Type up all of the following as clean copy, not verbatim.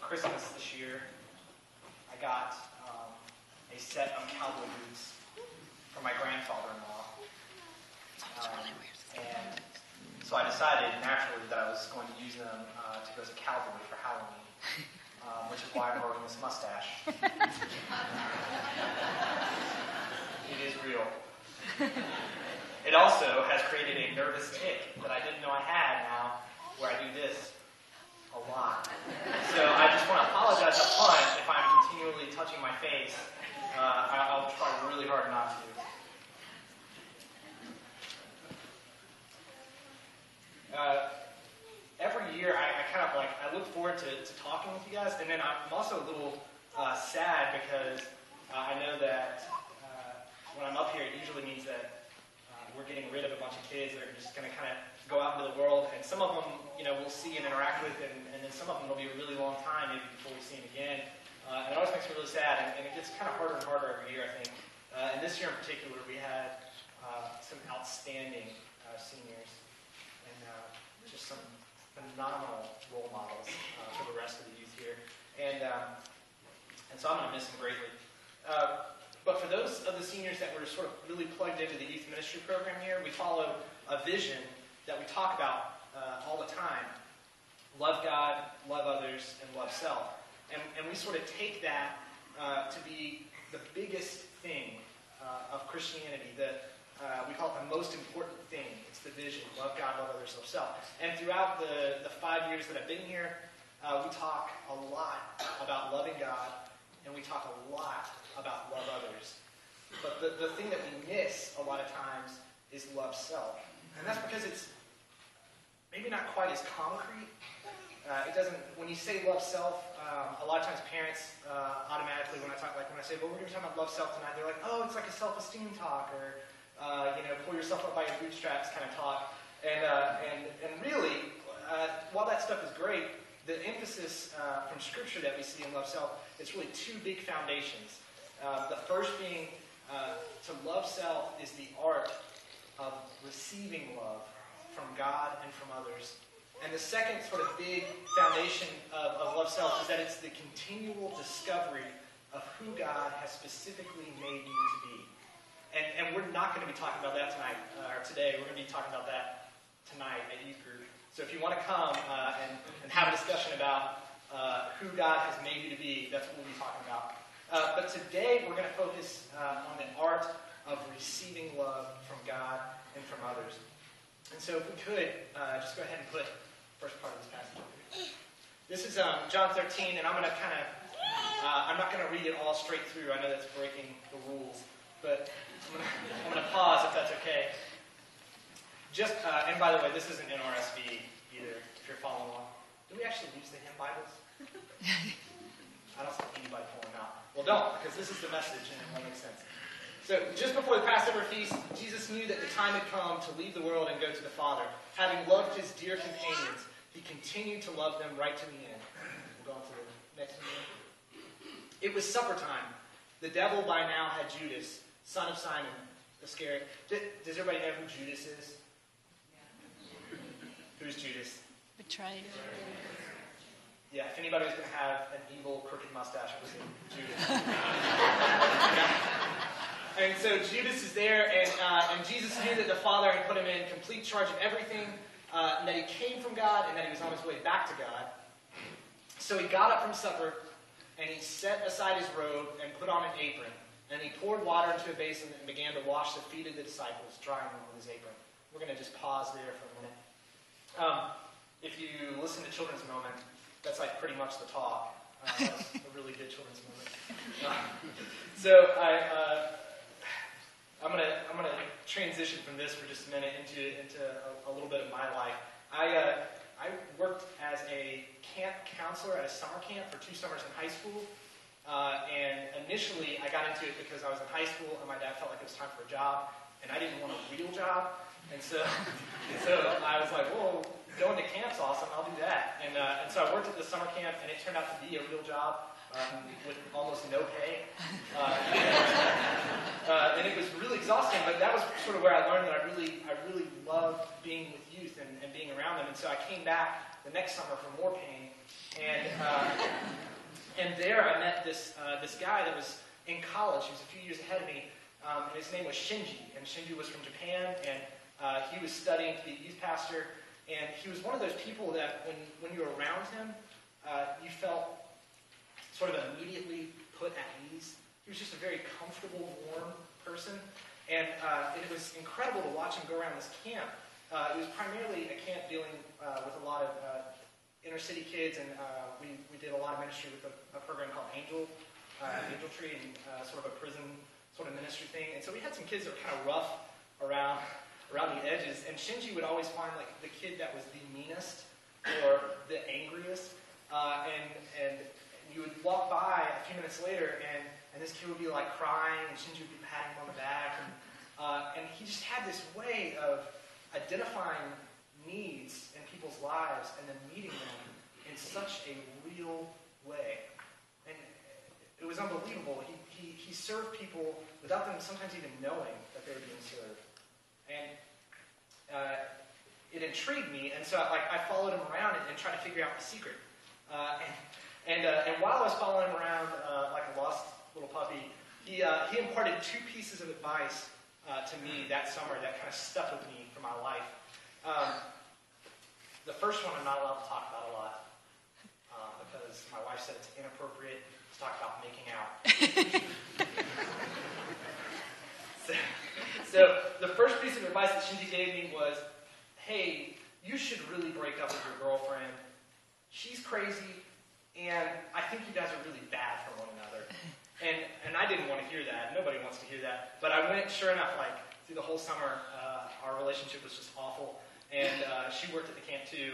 Christmas this year, I got a set of cowboy boots from my grandfather-in-law. And so I decided naturally that I was going to use them to go as a cowboy for Halloween, which is why I'm growing this mustache. It is real. It also has created a nervous tic that I didn't know I had now, where I do this a lot. So I just want to apologize up front if I'm continually touching my face. I'll try really hard not to. Every year I look forward to talking with you guys, and then I'm also a little sad because I know that when I'm up here, it usually means that we're getting rid of a bunch of kids that are just going to kind of go out into the world, and some of them, we'll see and interact with, and then some of them will be a really long time maybe before we see them again. And it always makes me really sad, and it gets kind of harder and harder every year, I think. And this year in particular, we had some outstanding seniors, and just some phenomenal role models for the rest of the youth here. And so I'm going to miss them greatly. But for those of the seniors that were sort of really plugged into the youth ministry program here, we follow a vision that we talk about all the time. Love God, love others, and love self. And we sort of take that to be the biggest thing of Christianity. We call it the most important thing. It's the vision. Love God, love others, love self. And throughout the 5 years that I've been here, we talk a lot about loving God, and we talk a lot about love others. But the thing that we miss a lot of times is love self. And that's because it's maybe not quite as concrete. It doesn't, when you say love self, a lot of times parents automatically, when I say, well, we're going to talk about love self tonight, they're like, oh, it's like a self-esteem talk, or, pull yourself up by your bootstraps kind of talk. And really, while that stuff is great, the emphasis from Scripture that we see in love self, it's really two big foundations. The first being to love self is the art of receiving love from God and from others. And the second sort of big foundation of love self is that it's the continual discovery of who God has specifically made you to be. And we're not going to be talking about that tonight, or today. We're going to be talking about that tonight at youth group. So if you want to come and have a discussion about who God has made you to be, that's what we'll be talking about. But today we're going to focus on the art of receiving love from God and from others. And so if we could, just go ahead and put the first part of this passage up here. This is John 13, and I'm going to I'm not going to read it all straight through. I know that's breaking the rules, but I'm going to pause if that's okay. And by the way, this isn't NRSV either, if you're following along. Do we actually use the hymn Bibles? I don't see anybody pulling out. Well, don't, because this is the message, and it won't make sense. So, just before the Passover feast, Jesus knew that the time had come to leave the world and go to the Father. Having loved his dear companions, he continued to love them right to the end. We'll go on to the next one. It was supper time. The devil by now had Judas, son of Simon Iscariot. Does everybody know who Judas is? Who's Judas? Betrayed. Yeah, if anybody was going to have an evil, crooked mustache, it was Judas. And so Judas is there, and Jesus knew that the Father had put him in complete charge of everything, and that he came from God, and that he was on his way back to God. So he got up from supper, and he set aside his robe and put on an apron, and he poured water into a basin and began to wash the feet of the disciples, drying them with his apron. We're going to just pause there for a minute. If you listen to Children's Moment, that's like pretty much the talk. That's a really good children's moment. So I'm gonna transition from this for just a minute into a little bit of my life. I worked as a camp counselor at a summer camp for 2 summers in high school. And initially, I got into it because I was in high school and my dad felt like it was time for a job, and I didn't want a real job. And so I was like, well, going to camp's awesome, I'll do that. And so I worked at the summer camp, and it turned out to be a real job. with almost no pay. And it was really exhausting, but that was sort of where I learned that I really loved being with youth and being around them. And so I came back the next summer for more pain. And there I met this guy that was in college. He was a few years ahead of me. And his name was Shinji. And Shinji was from Japan, and he was studying to be a youth pastor. And he was one of those people that when you were around him, you felt sort of immediately put at ease. He was just a very comfortable, warm person. And it was incredible to watch him go around this camp. It was primarily a camp dealing with a lot of inner city kids, and we did a lot of ministry with a program called Angel Tree, and sort of a prison sort of ministry thing. And so we had some kids that were kind of rough around the edges, and Shinji would always find like the kid that was the meanest or the angriest, and you would walk by a few minutes later, and this kid would be like crying, and Shinji would be patting him on the back, and he just had this way of identifying needs in people's lives and then meeting them in such a real way. And it was unbelievable. He served people without them sometimes even knowing that they were being served. And it intrigued me, and so I followed him around and tried to figure out the secret. And while I was following him around like a lost little puppy, he imparted two pieces of advice to me that summer that kind of stuck with me for my life. The first one I'm not allowed to talk about a lot because my wife said it's inappropriate to talk about making out. So the first piece of advice that Shinji gave me was, hey, you should really break up with your girlfriend. She's crazy, and I think you guys are really bad for one another. And I didn't want to hear that. Nobody wants to hear that. But I went, sure enough, like through the whole summer, our relationship was just awful. And she worked at the camp too.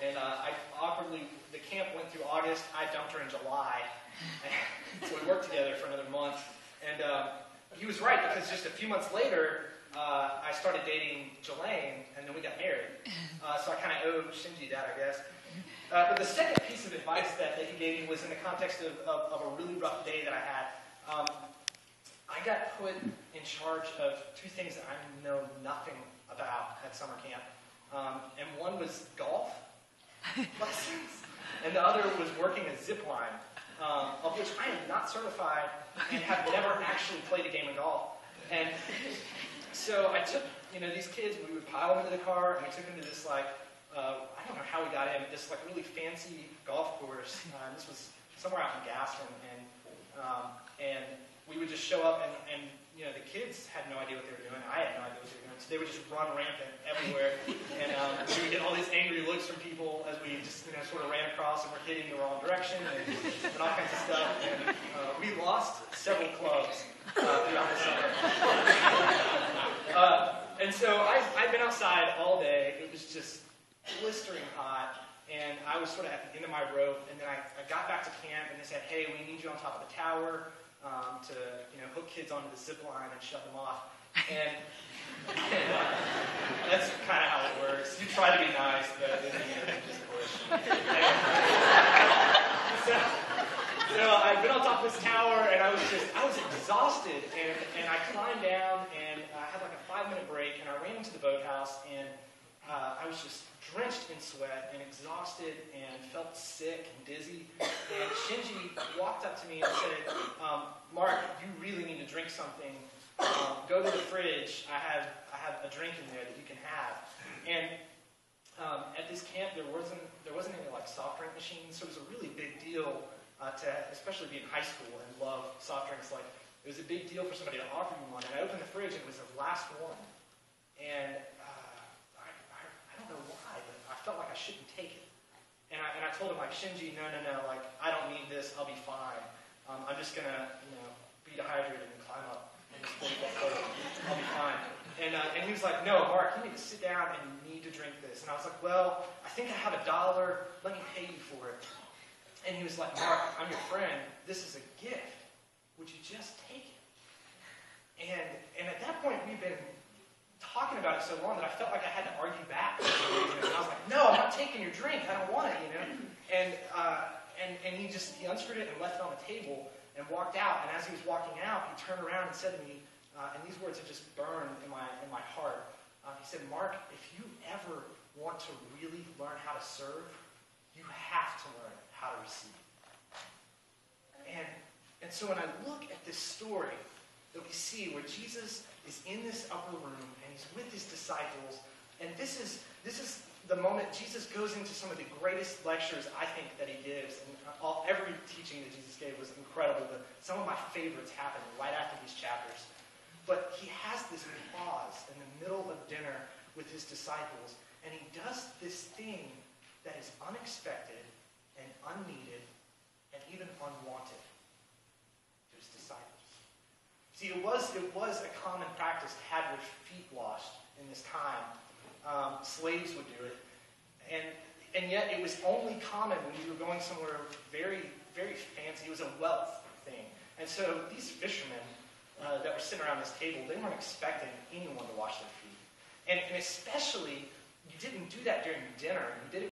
And I awkwardly, the camp went through August. I dumped her in July. So we worked together for another month. And he was right, because just a few months later, I started dating Jelaine, and then we got married. So I kind of owed Shinji that, I guess. But the second piece of advice that he gave me was in the context of a really rough day that I had. I got put in charge of two things that I know nothing about at summer camp. And one was golf lessons, and the other was working a zip line, of which I am not certified and have never actually played a game of golf. And so I took, these kids, we would pile them into the car, and we took them to this, I don't know how we got in, this, really fancy golf course. This was somewhere out in Gaston, and we would just show up, and the kids had no idea what they were doing. I had no idea what they were doing. So they would just run rampant everywhere, and we would get all these angry looks from people as we just, sort of ran across, and we're hitting the wrong direction, and all kinds of stuff. And we lost several clubs throughout the summer. And so I'd been outside all day. It was just blistering hot, and I was sort of at the end of my rope, and then I got back to camp, and they said, hey, we need you on top of the tower to hook kids onto the zip line and shove them off. And that's kind of how it works. You try to be nice, but in the end, you just push. So I'd been on top of this tower, and I was exhausted, and I climbed down, and I had like a 5-minute break, and I ran into the boathouse, and I was just drenched in sweat and exhausted and felt sick and dizzy. And Shinji walked up to me and said, Mark, you really need to drink something. Go to the fridge. I have a drink in there that you can have. And at this camp, there wasn't any soft drink machines, so it was a really big deal to especially be in high school and love soft drinks. It was a big deal for somebody to offer me one. And I opened the fridge, and it was the last one. And I don't know why, but I felt like I shouldn't take it. And I told him, Shinji, no, I don't need this. I'll be fine. I'm just going to, be dehydrated and climb up and just pull that photo. I'll be fine. And he was like, no, Mark, you need to sit down and you need to drink this. And I was like, well, I think I have $1. Let me pay you for it. And he was like, Mark, I'm your friend. This is a gift. Would you just take it? And at that point, we've been talking about it so long that I felt like I had to argue back. And I was like, no, I'm not taking your drink. I don't want it, And and he unscrewed it and left it on the table and walked out. And as he was walking out, he turned around and said to me, and these words have just burned in my heart. He said, Mark, if you ever want to really learn how to serve, you have to learn how to receive. And so when I look at this story that we see where Jesus is in this upper room and he's with his disciples, and this is the moment Jesus goes into some of the greatest lectures I think that he gives. And every teaching that Jesus gave was incredible, but some of my favorites happen right after these chapters. But he has this pause in the middle of dinner with his disciples, and he does this thing that is unexpected and unneeded and even unwanted to his disciples. See, it was a common practice to have your feet washed in this time. Slaves would do it. And yet it was only common when you were going somewhere very, very fancy. It was a wealth thing. And so these fishermen that were sitting around this table, they weren't expecting anyone to wash their feet. And especially, you didn't do that during dinner. You did it